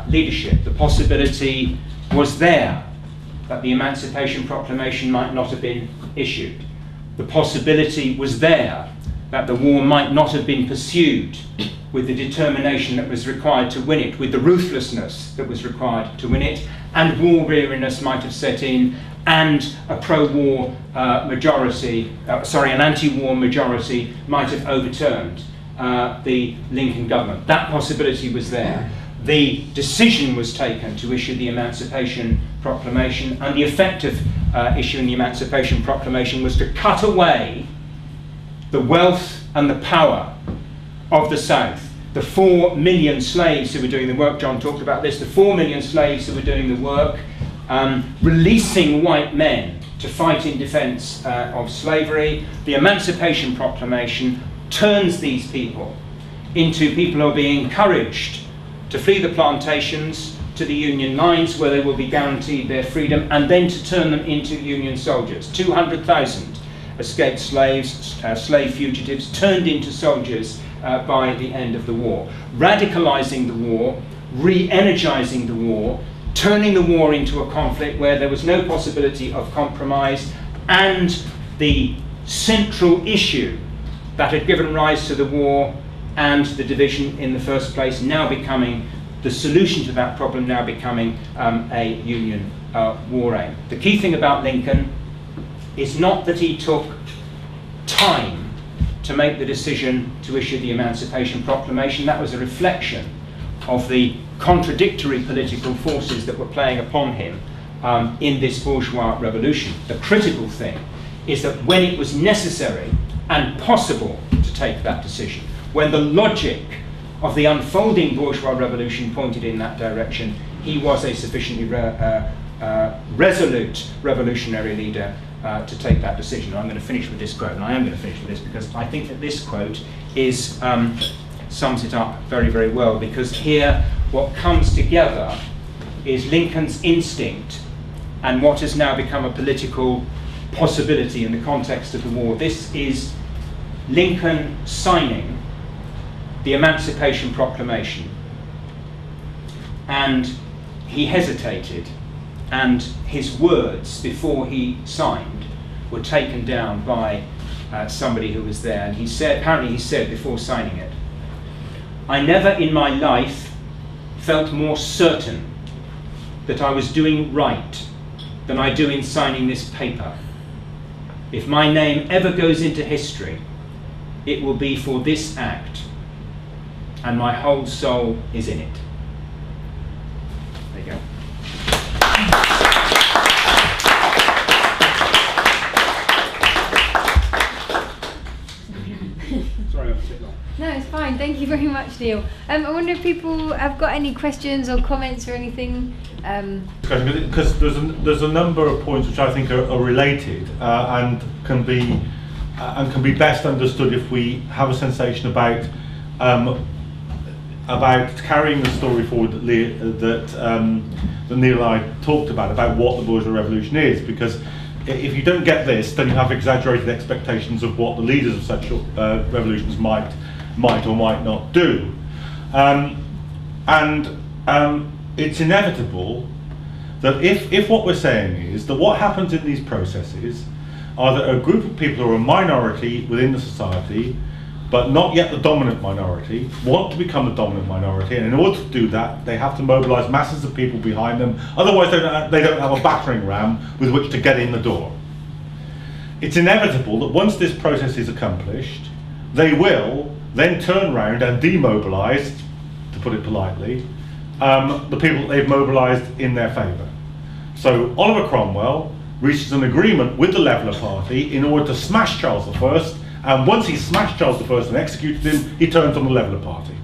Speaker 3: leadership. The possibility was there that the Emancipation Proclamation might not have been issued. The possibility was there that the war might not have been pursued with the determination that was required to win it, with the ruthlessness that was required to win it, and war weariness might have set in, and a pro-war majority, an anti-war majority might have overturned the Lincoln government. That possibility was there. The decision was taken to issue the Emancipation Proclamation, and the effect of issuing the Emancipation Proclamation was to cut away the wealth and the power of the South. The 4 million slaves who were doing the work, John talked about this, the 4 million slaves who were doing the work, releasing white men to fight in defense of slavery. The Emancipation Proclamation turns these people into people who are being encouraged to flee the plantations to the Union lines, where they will be guaranteed their freedom, and then to turn them into Union soldiers. 200,000 escaped slaves, slave fugitives, turned into soldiers by the end of the war. Radicalizing the war, re-energizing the war, turning the war into a conflict where there was no possibility of compromise, and the central issue that had given rise to the war and the division in the first place now becoming the solution to that problem, now becoming a Union war aim. The key thing about Lincoln is not that he took time to make the decision to issue the Emancipation Proclamation. That was a reflection of the contradictory political forces that were playing upon him in this bourgeois revolution. The critical thing is that when it was necessary and possible to take that decision, when the logic of the unfolding bourgeois revolution pointed in that direction, he was a sufficiently resolute revolutionary leader to take that decision. I'm going to finish with this quote, and I am going to finish with this because I think that this quote is sums it up very, very well, because here what comes together is Lincoln's instinct and what has now become a political possibility in the context of the war. This is Lincoln signing the Emancipation Proclamation, and he hesitated, and his words before he signed were taken down by somebody who was there, and he said, apparently he said before signing it, "I never in my life felt more certain that I was doing right than I do in signing this paper. If my name ever goes into history, it will be for this act, and my whole soul is in it." There you go. Sorry, I was a bit long.
Speaker 1: No, it's fine. Thank you very much, Neil. I wonder if people have got any questions or comments or anything.
Speaker 2: Because there's a number of points which I think are related and can be best understood if we have a sensation about carrying the story forward that Neil and I talked about what the bourgeois revolution is. Because if you don't get this, then you have exaggerated expectations of what the leaders of such revolutions might or might not do. It's inevitable that if what we're saying is that what happens in these processes are that a group of people who are a minority within the society, but not yet the dominant minority, want to become the dominant minority, and in order to do that, they have to mobilize masses of people behind them, otherwise they don't have a battering ram with which to get in the door. It's inevitable that once this process is accomplished, they will then turn around and demobilize, to put it politely, the people that they've mobilised in their favour. So Oliver Cromwell reaches an agreement with the Leveller Party in order to smash Charles I, and once he smashed Charles I and executed him, he turns on the Leveller Party.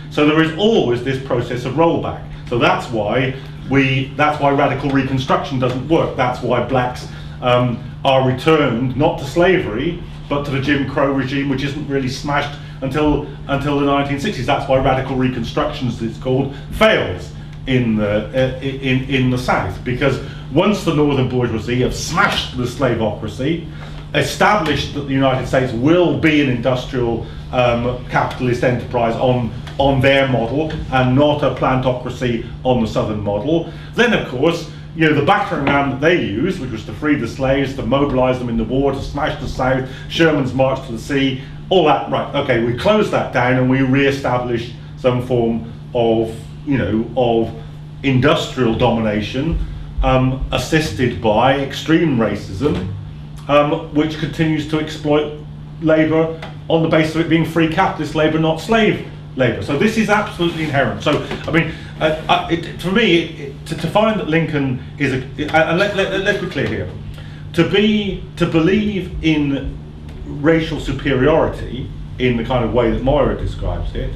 Speaker 2: So there is always this process of rollback. So that's why radical reconstruction doesn't work. That's why blacks are returned not to slavery, but to the Jim Crow regime, which isn't really smashed until the 1960s. That's why radical reconstruction, as it's called, fails in the South, because once the northern bourgeoisie have smashed the slaveocracy, established that the United States will be an industrial capitalist enterprise on their model and not a plantocracy on the southern model, then of course, you know, the battering ram that they used, which was to free the slaves, to mobilise them in the war, to smash the South, Sherman's march to the sea, all that, right, okay, we close that down and we re-establish some form of, you know, of industrial domination, assisted by extreme racism, which continues to exploit labour on the basis of it being free capitalist labour, not slave labour. So this is absolutely inherent. So, I mean, for me, to find that Lincoln is and let's be clear here, to believe in racial superiority in the kind of way that Moira describes it,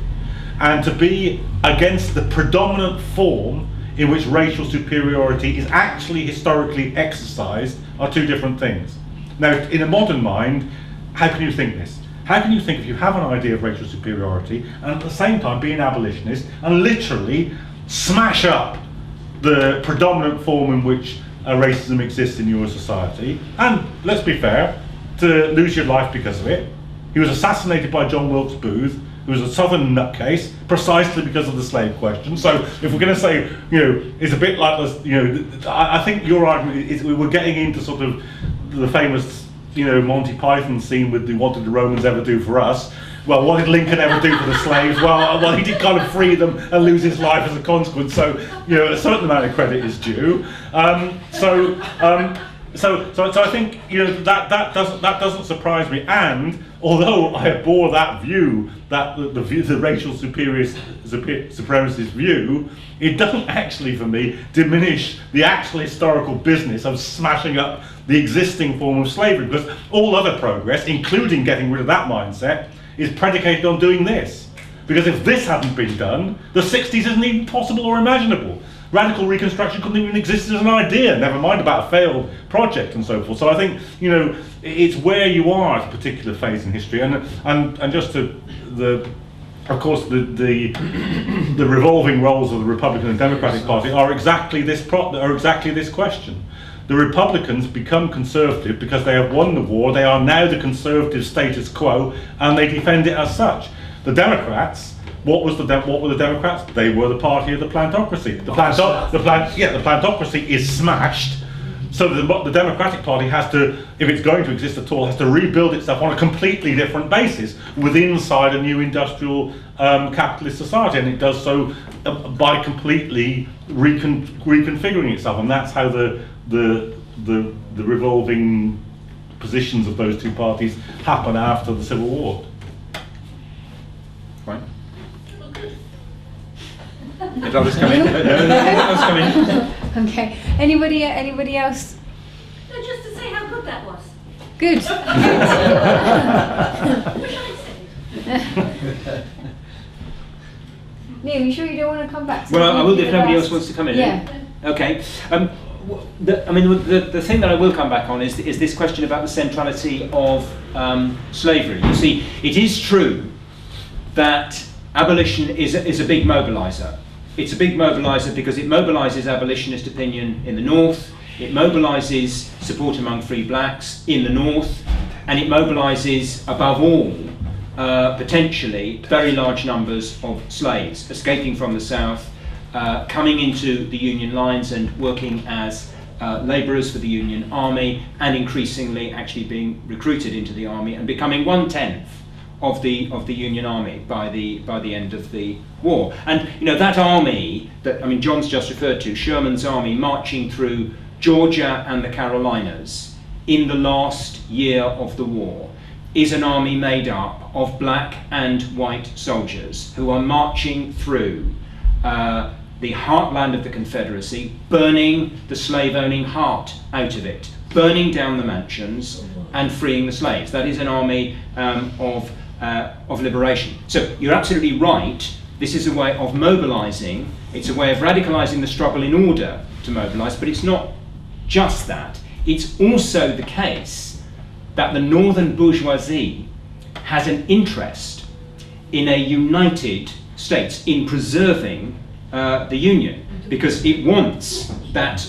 Speaker 2: and to be against the predominant form in which racial superiority is actually historically exercised are two different things. Now, in a modern mind, how can you think this? How can you think, if you have an idea of racial superiority, and at the same time be an abolitionist and literally smash up the predominant form in which racism exists in your society, and let's be fair, to lose your life because of it? He was assassinated by John Wilkes Booth, who was a southern nutcase, precisely because of the slave question. So if we're going to say, you know, it's a bit like this, you know, I think your argument is we're getting into sort of the famous, you know, Monty Python scene with the what did the Romans ever do for us? Well, what did Lincoln ever do for the slaves? Well, he did kind of free them and lose his life as a consequence. So, you know, a certain amount of credit is due. So I think, you know, that doesn't surprise me. And although I abhor that view, that the racial supremacist view, it doesn't actually, for me, diminish the actual historical business of smashing up the existing form of slavery, because all other progress, including getting rid of that mindset, is predicated on doing this. Because if this hadn't been done, the 60s isn't even possible or imaginable. Radical Reconstruction couldn't even exist as an idea, never mind about a failed project and so forth. So I think, you know, it's where you are at a particular phase in history, and just to of course the revolving roles of the Republican and Democratic Party are exactly this question. The Republicans become conservative because they have won the war. They are now the conservative status quo, and they defend it as such. The Democrats. What were the Democrats? They were the party of the plantocracy. The plantocracy is smashed, so the Democratic Party has to, if it's going to exist at all, has to rebuild itself on a completely different basis inside a new industrial capitalist society, and it does so by completely reconfiguring itself, and that's how the revolving positions of those two parties happen after the Civil War. Right.
Speaker 3: Did others come in? Others come in.
Speaker 1: Okay. Anybody else?
Speaker 4: No, just to say how good that was.
Speaker 1: Good.
Speaker 4: Which I said.
Speaker 1: Neil, you sure you don't want to come back?
Speaker 3: Well, I will if nobody else wants to come in.
Speaker 1: Yeah.
Speaker 3: Okay. The thing that I will come back on is this question about the centrality of slavery. You see, it is true that abolition is a big mobiliser. It's a big mobiliser because it mobilises abolitionist opinion in the north, it mobilises support among free blacks in the north, and it mobilises, above all, potentially very large numbers of slaves escaping from the south, coming into the Union lines and working as labourers for the Union Army, and increasingly actually being recruited into the army and becoming 1/10 of the Union Army by the end of the war. And you know, that army that John's just referred to, Sherman's army marching through Georgia and the Carolinas in the last year of the war, is an army made up of black and white soldiers who are marching through the heartland of the Confederacy, burning the slave-owning heart out of it, burning down the mansions and freeing the slaves. That is an army of liberation. So you're absolutely right. This is a way of mobilising. It's a way of radicalising the struggle in order to mobilise, but it's not just that. It's also the case that the northern bourgeoisie has an interest in a united states, in preserving the Union, because it wants that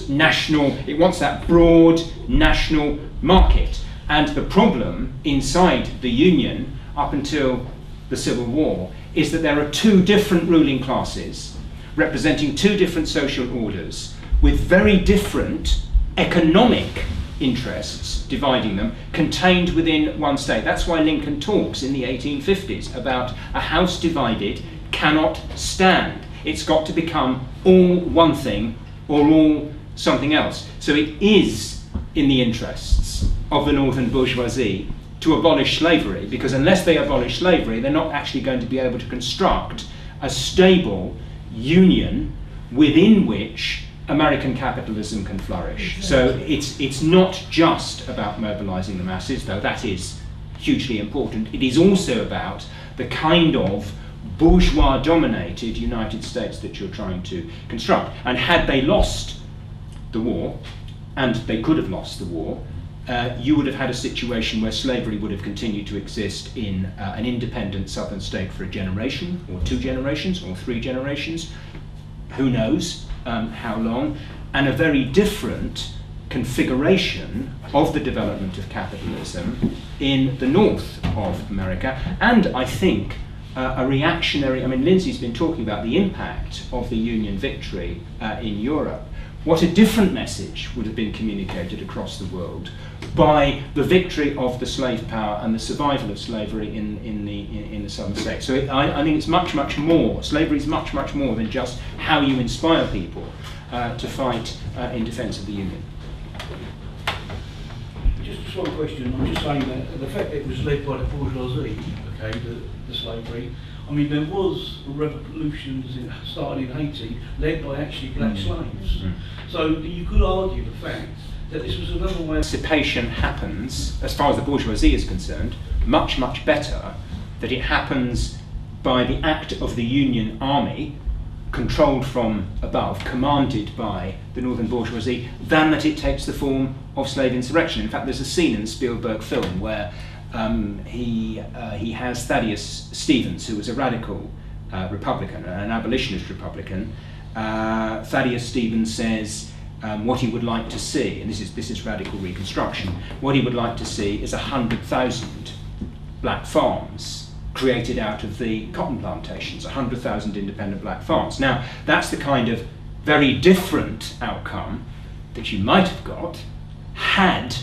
Speaker 3: broad national market. And the problem inside the Union up until the Civil War is that there are two different ruling classes representing two different social orders with very different economic interests dividing them, contained within one state. That's why Lincoln talks in the 1850s about a house divided cannot stand. It's got to become all one thing or all something else. So it is in the interests of the northern bourgeoisie to abolish slavery, because unless they abolish slavery, they're not actually going to be able to construct a stable union within which American capitalism can flourish. So it's not just about mobilising the masses, though that is hugely important. It is also about the kind of bourgeois-dominated United States that you're trying to construct. And had they lost the war, and they could have lost the war, you would have had a situation where slavery would have continued to exist in an independent southern state for a generation, or 2 generations, or 3 generations, who knows how long, and a very different configuration of the development of capitalism in the north of America, and I think a reactionary, I mean, Lindsay's been talking about the impact of the Union victory in Europe. What a different message would have been communicated across the world by the victory of the slave power and the survival of slavery in the southern states. So I think it's much, much more, slavery is much, much more than just how you inspire people to fight in defence of the Union.
Speaker 5: Just one question. I'm just saying that the fact that it was led by the bourgeoisie, okay, the slavery. I mean, there was revolutions starting in Haiti led by actually black slaves. So you could argue the fact that this was another way.
Speaker 3: Emancipation happens, as far as the bourgeoisie is concerned, much, much better that it happens by the act of the Union army, controlled from above, commanded by the northern bourgeoisie, than that it takes the form of slave insurrection. In fact, there's a scene in the Spielberg film where he has Thaddeus Stevens, who was a radical Republican, an abolitionist Republican. Thaddeus Stevens says what he would like to see, and this is radical Reconstruction, what he would like to see is 100,000 black farms created out of the cotton plantations, 100,000 independent black farms. Now, that's the kind of very different outcome that you might have got had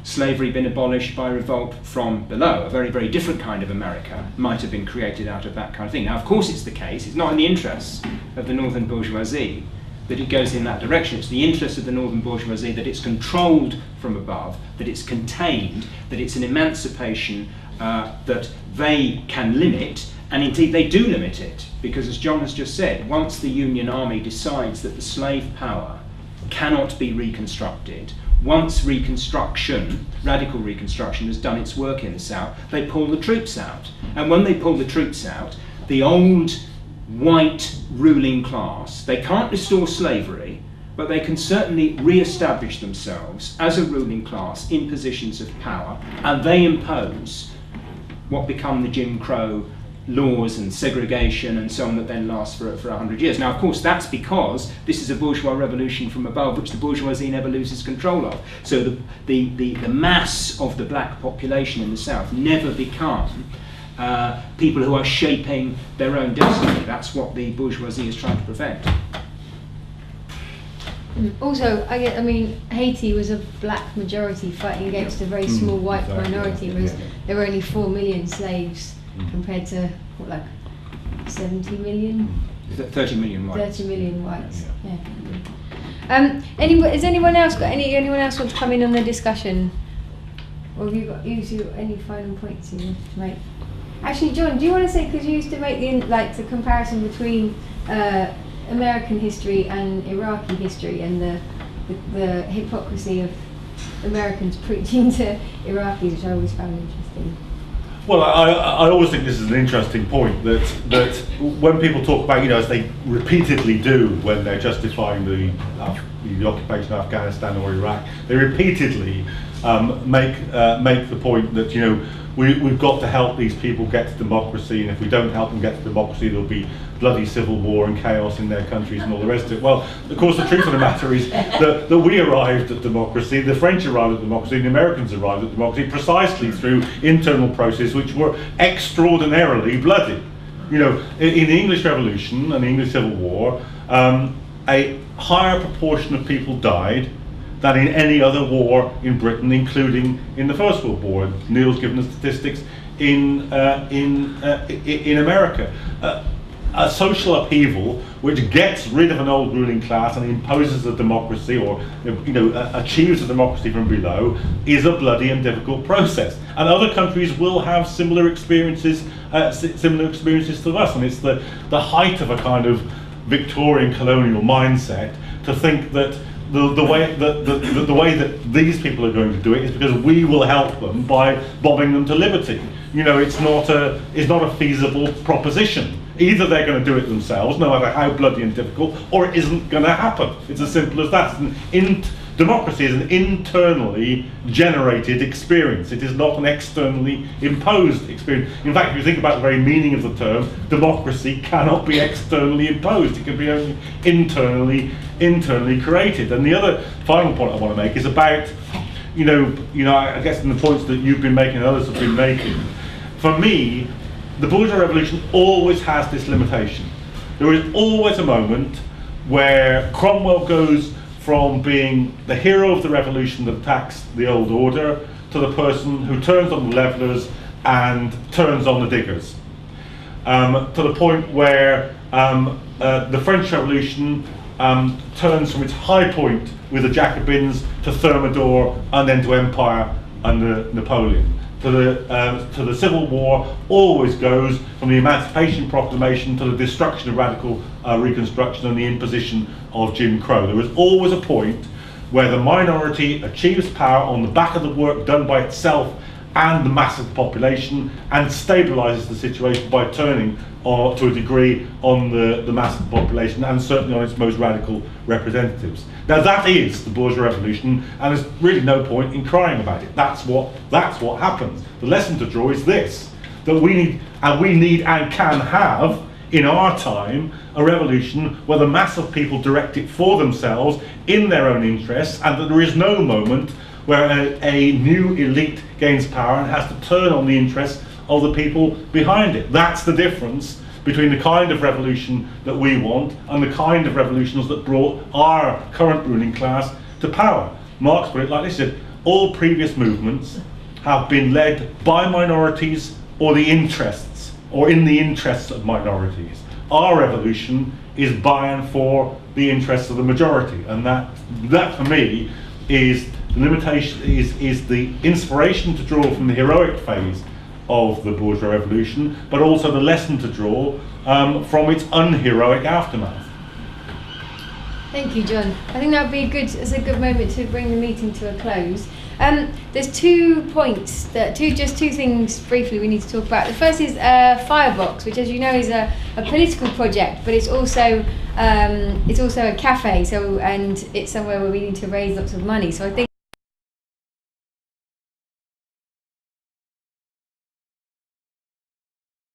Speaker 3: slavery been abolished by revolt from below. A very, very different kind of America might have been created out of that kind of thing. Now, of course, it's the case, it's not in the interests of the northern bourgeoisie that it goes in that direction. It's the interest of the northern bourgeoisie that it's controlled from above, that it's contained, that it's an emancipation that they can limit, and indeed they do limit it, because as John has just said, once the Union Army decides that the slave power cannot be reconstructed, once Reconstruction, radical Reconstruction, has done its work in the South, they pull the troops out. And when they pull the troops out, the old white ruling class, they can't restore slavery, but they can certainly re-establish themselves as a ruling class in positions of power, and they impose what become the Jim Crow laws and segregation and so on that then last for 100 years. Now, of course, that's because this is a bourgeois revolution from above, which the bourgeoisie never loses control of. So the mass of the black population in the South never become people who are shaping their own destiny. That's what the bourgeoisie is trying to prevent.
Speaker 1: Also, I mean, Haiti was a black majority fighting against a very small white minority, whereas there were only 4 million slaves compared to, what, like 70 million?
Speaker 3: 30 million whites.
Speaker 1: 30 million whites, yeah. Has anyone else got anyone else want to come in on the discussion? Or have you got any final points you want to make? Actually, John, do you want to say, because you used to make the comparison between American history and Iraqi history, and the hypocrisy of Americans preaching to Iraqis, which I always found interesting.
Speaker 2: Well, I always think this is an interesting point, that when people talk about, as they repeatedly do when they're justifying the occupation of Afghanistan or Iraq, they repeatedly make the point that we've got to help these people get to democracy, and if we don't help them get to democracy, there'll be bloody civil war and chaos in their countries and all the rest of it. Well, of course, the truth of the matter is that we arrived at democracy, the French arrived at democracy, and the Americans arrived at democracy precisely through internal processes which were extraordinarily bloody. In the English Revolution and the English Civil War, a higher proportion of people died than in any other war in Britain, including in the First World War. Neil's given the statistics in America. A social upheaval which gets rid of an old ruling class and imposes a democracy, or achieves a democracy from below, is a bloody and difficult process. And other countries will have similar experiences to us. And it's the height of a kind of Victorian colonial mindset to think that the way that these people are going to do it is because we will help them by bombing them to liberty. It's not a feasible proposition. Either they're going to do it themselves, no matter how bloody and difficult, or it isn't going to happen. It's as simple as that. It's an democracy is an internally generated experience. It is not an externally imposed experience. In fact, if you think about the very meaning of the term, democracy cannot be externally imposed. It can be only internally created. And the other final point I want to make is about, I guess in the points that you've been making and others have been making. For me, the bourgeois revolution always has this limitation. There is always a moment where Cromwell goes from being the hero of the revolution that attacks the old order to the person who turns on the levellers and turns on the diggers. To the point where the French Revolution turns from its high point with the Jacobins to Thermidor and then to empire under Napoleon. To the Civil War always goes from the Emancipation Proclamation to the destruction of radical Reconstruction and the imposition of Jim Crow. There is always a point where the minority achieves power on the back of the work done by itself and the mass of the population, and stabilises the situation by turning to a degree on the mass of the population and certainly on its most radical representatives. Now that is the bourgeois revolution, and there's really no point in crying about it. That's what happens. The lesson to draw is this: that we need and can have in our time a revolution where the mass of people direct it for themselves in their own interests, and that there is no moment where a new elite gains power and has to turn on the interests of the people behind it. That's the difference between the kind of revolution that we want and the kind of revolutions that brought our current ruling class to power. Marx put it like this: all previous movements have been led by minorities or in the interests of minorities. Our revolution is by and for the interests of the majority, and that for me is the limitation, is the inspiration to draw from the heroic phase of the bourgeois revolution, but also the lesson to draw from its unheroic aftermath.
Speaker 1: Thank you, John. I think that would be a good moment to bring the meeting to a close. There's 2 points, just two things briefly we need to talk about. The first is FIREBOX, which, as you know, is a political project, but it's also a cafe. And it's somewhere where we need to raise lots of money. So I think